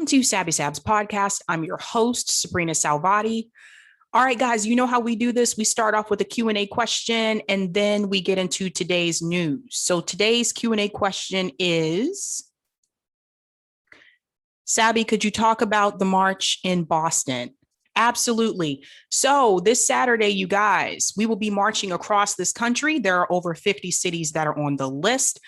to Sabs podcast. I'm your host, Sabrina Salvati. All right, guys, you know how we do this. We start off with a Q&A question, and then we get into today's news. So today's Q&A question is, Sabby, could you talk about the march in Boston? Absolutely. So this Saturday, you guys, we will be marching across this country. There are over 50 cities that are on the list.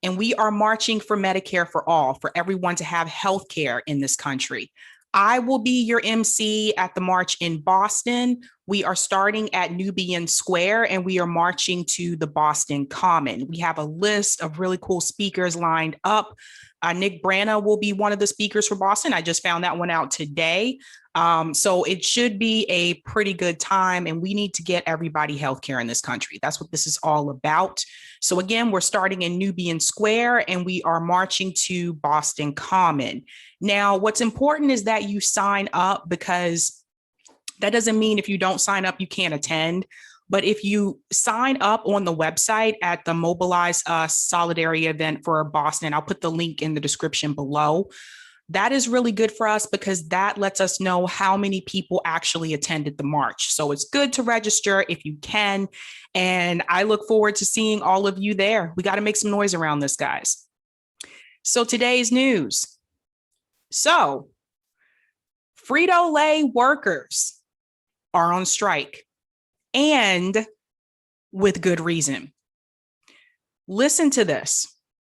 And we are marching for Medicare for all, for everyone to have health care in this country. I will be your MC at the march in Boston. We are starting at Nubian Square and we are marching to the Boston Common. We have a list of really cool speakers lined up. Nick Branna will be one of the speakers for Boston. I just found that one out today. So it should be a pretty good time, and we need to get everybody healthcare in this country. That's what this is all about. So again, we're starting in Nubian Square and we are marching to Boston Common. Now, what's important is that you sign up, because that doesn't mean if you don't sign up, you can't attend. But if you sign up on the website at the Mobilize Solidarity event for Boston, I'll put the link in the description below. That is really good for us because that lets us know how many people actually attended the march. So it's good to register if you can. And I look forward to seeing all of you there. We got to make some noise around this, guys. So today's news. So Frito-Lay workers are on strike, and with good reason. Listen to this.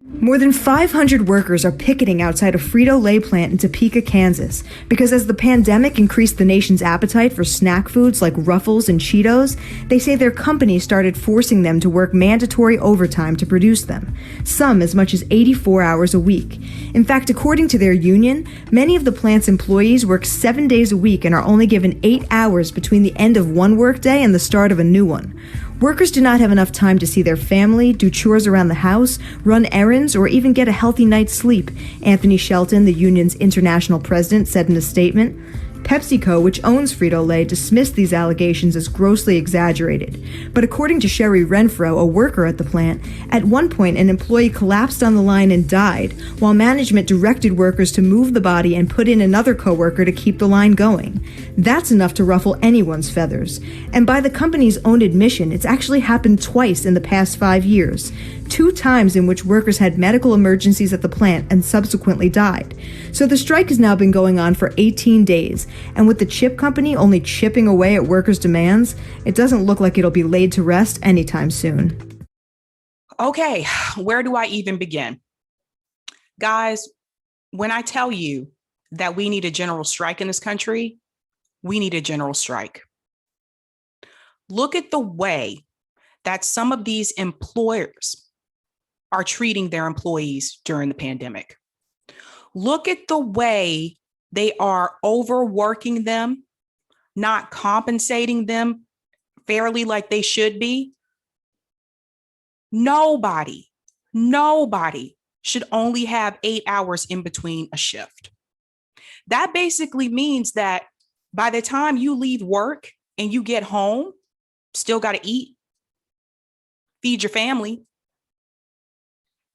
More than 500 workers are picketing outside a Frito-Lay plant in Topeka, Kansas, because as the pandemic increased the nation's appetite for snack foods like Ruffles and Cheetos, they say their company started forcing them to work mandatory overtime to produce them, some as much as 84 hours a week. In fact, according to their union, many of the plant's employees work 7 days a week and are only given 8 hours between the end of one workday and the start of a new one. Workers do not have enough time to see their family, do chores around the house, run errands, or even get a healthy night's sleep, Anthony Shelton, the union's international president, said in a statement. PepsiCo, which owns Frito-Lay, dismissed these allegations as grossly exaggerated. But according to Sherry Renfro, a worker at the plant, at one point an employee collapsed on the line and died, while management directed workers to move the body and put in another coworker to keep the line going. That's enough to ruffle anyone's feathers. And by the company's own admission, it's actually happened twice in the past 5 years. 2 times in which workers had medical emergencies at the plant and subsequently died. So the strike has now been going on for 18 days, and with the chip company only chipping away at workers' demands, it doesn't look like it'll be laid to rest anytime soon. Okay, where do I even begin? Guys, when I tell you that we need a general strike in this country, we need a general strike. Look at the way that some of these employers are treating their employees during the pandemic. Look at the way they are overworking them, not compensating them fairly like they should be. Nobody should only have 8 hours in between a shift. That basically means that by the time you leave work and you get home, still got to eat, feed your family.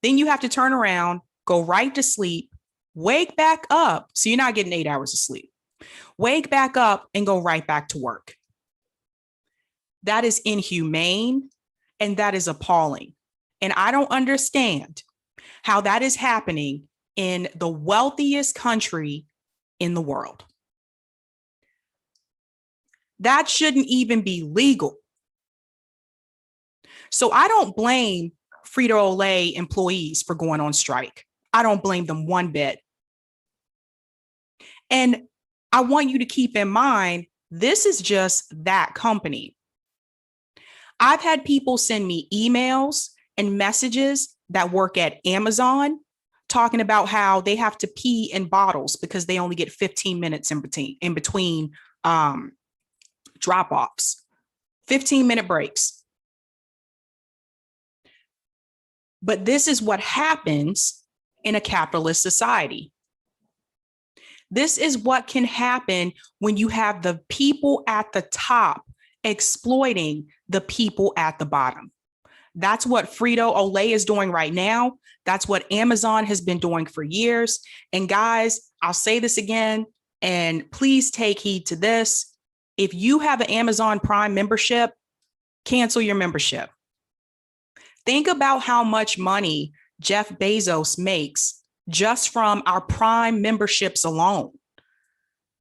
Then you have to turn around, go right to sleep, wake back up. So you're not getting 8 hours of sleep. Wake back up and go right back to work. That is inhumane and that is appalling. And I don't understand how that is happening in the wealthiest country in the world. That shouldn't even be legal. So I don't blame Frito-Lay employees for going on strike. I don't blame them one bit. And I want you to keep in mind, this is just that company. I've had people send me emails and messages that work at Amazon talking about how they have to pee in bottles because they only get 15 minutes in between drop-offs, 15-minute breaks. But this is what happens in a capitalist society. This is what can happen when you have the people at the top exploiting the people at the bottom. That's what Frito-Lay is doing right now. That's what Amazon has been doing for years. And guys, I'll say this again, and please take heed to this. If you have an Amazon Prime membership, cancel your membership. Think about how much money Jeff Bezos makes just from our Prime memberships alone.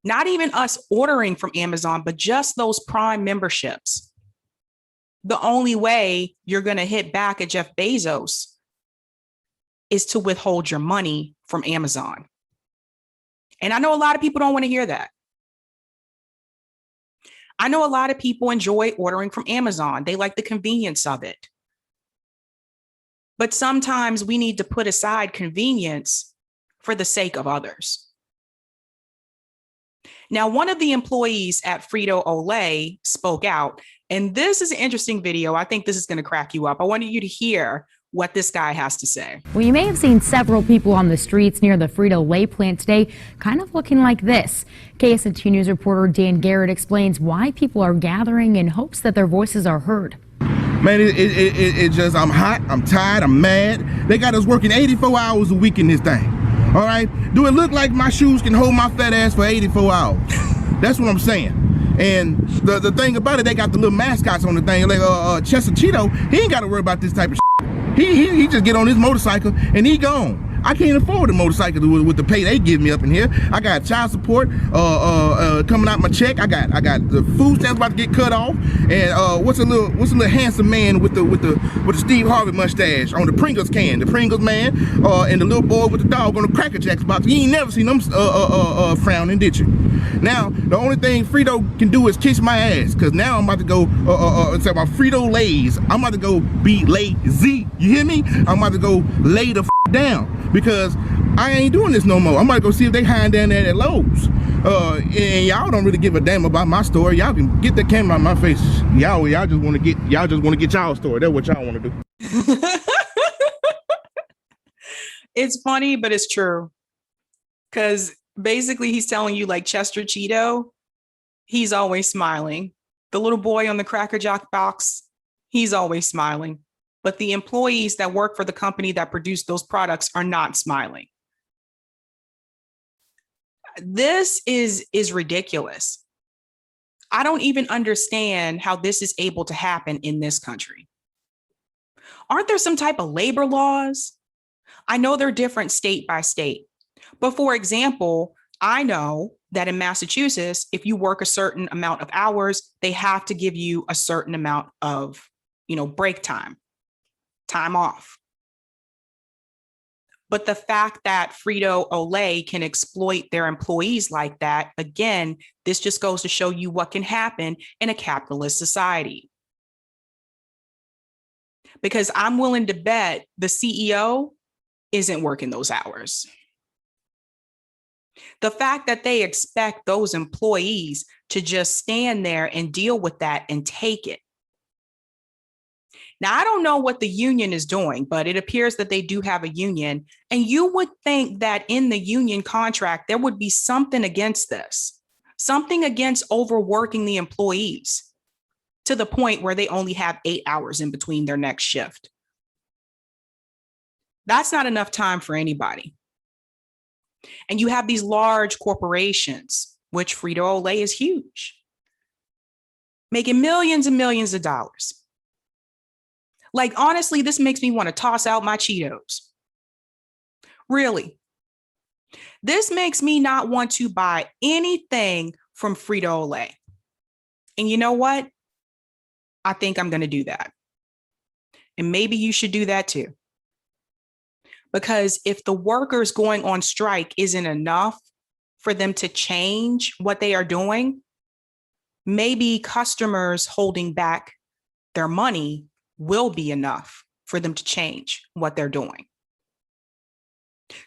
Not even us ordering from Amazon, but just those Prime memberships. The only way you're going to hit back at Jeff Bezos is to withhold your money from Amazon. And I know a lot of people don't want to hear that. I know a lot of people enjoy ordering from Amazon. They like the convenience of it. But sometimes we need to put aside convenience for the sake of others. Now, one of the employees at Frito-Lay spoke out, and this is an interesting video. I think this is going to crack you up. I wanted you to hear what this guy has to say. Well, you may have seen several people on the streets near the Frito-Lay plant today, kind of looking like this. KSNT News reporter Dan Garrett explains why people are gathering in hopes that their voices are heard. Man, it just, I'm hot, I'm tired, I'm mad. They got us working 84 hours a week in this thing. All right? Do it look like my shoes can hold my fat ass for 84 hours? That's what I'm saying. And the thing about it, they got the little mascots on the thing, like Chester Cheeto. He ain't got to worry about this type of shit. He just get on his motorcycle and he gone. I can't afford a motorcycle with the pay they give me up in here. I got child support coming out my check. I got the food stamps about to get cut off. And what's a little handsome man with the Steve Harvey mustache on the Pringles can? The Pringles man and the little boy with the dog on the Cracker Jacks box. You ain't never seen them frowning, did you? Now the only thing Frito can do is kiss my ass, cause now I'm about to go say about Frito-Lays. I'm about to go be lazy. You hear me? I'm about to go lay the down. Because I ain't doing this no more. I'm gonna go see if they hiding down there at Lowe's. And y'all don't really give a damn about my story. Y'all can get the camera on my face. Y'all just want to get y'all story. That's what y'all want to do. It's funny, but it's true. Because basically he's telling you, like, Chester Cheeto, he's always smiling. The little boy on the Cracker Jack box, he's always smiling. But the employees that work for the company that produced those products are not smiling. This is ridiculous. I don't even understand how this is able to happen in this country. Aren't there some type of labor laws? I know they're different state by state. But for example, I know that in Massachusetts, if you work a certain amount of hours, they have to give you a certain amount of, break time off. But the fact that Frito-Lay can exploit their employees like that, again, this just goes to show you what can happen in a capitalist society. Because I'm willing to bet the CEO isn't working those hours. The fact that they expect those employees to just stand there and deal with that and take it. Now, I don't know what the union is doing, but it appears that they do have a union. And you would think that in the union contract, there would be something against this, something against overworking the employees to the point where they only have 8 hours in between their next shift. That's not enough time for anybody. And you have these large corporations, which Frito-Lay is huge, making millions and millions of dollars. Like, honestly, this makes me want to toss out my Cheetos. Really. This makes me not want to buy anything from Frito-Lay. And you know what? I think I'm going to do that. And maybe you should do that too. Because if the workers going on strike isn't enough for them to change what they are doing, maybe customers holding back their money will be enough for them to change what they're doing.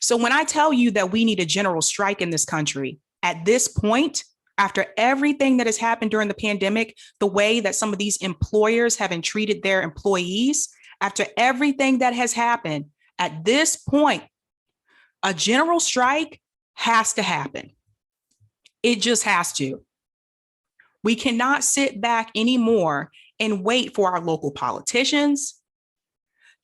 So when I tell you that we need a general strike in this country, at this point, after everything that has happened during the pandemic, the way that some of these employers have entreated their employees, after everything that has happened, at this point, a general strike has to happen. It just has to. We cannot sit back anymore and wait for our local politicians,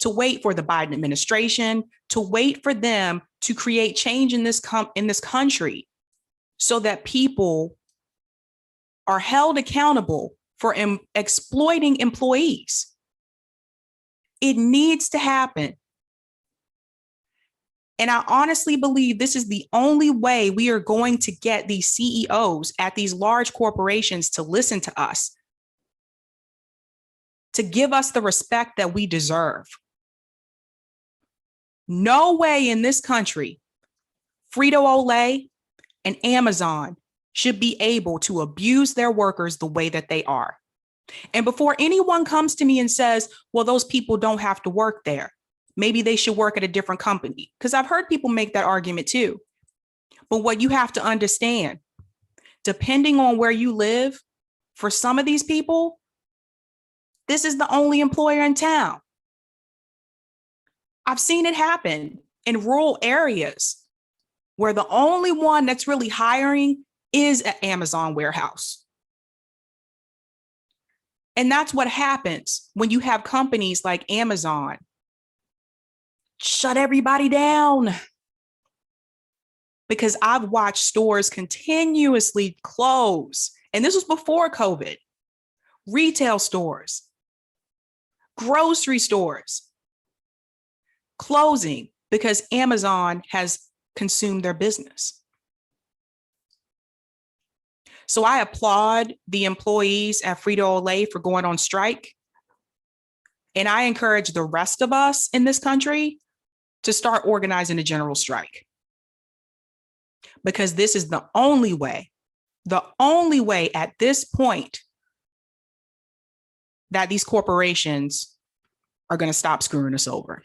to wait for the Biden administration, to wait for them to create change in this country so that people are held accountable for exploiting employees. It needs to happen. And I honestly believe this is the only way we are going to get these CEOs at these large corporations to listen to us, to give us the respect that we deserve. No way in this country, Frito-Lay and Amazon should be able to abuse their workers the way that they are. And before anyone comes to me and says, well, those people don't have to work there, maybe they should work at a different company, because I've heard people make that argument too. But what you have to understand, depending on where you live, for some of these people, this is the only employer in town. I've seen it happen in rural areas where the only one that's really hiring is an Amazon warehouse. And that's what happens when you have companies like Amazon shut everybody down. Because I've watched stores continuously close. And this was before COVID. Retail stores, grocery stores, closing because Amazon has consumed their business. So I applaud the employees at Frito-Lay for going on strike. And I encourage the rest of us in this country to start organizing a general strike. Because this is the only way at this point that these corporations are going to stop screwing us over.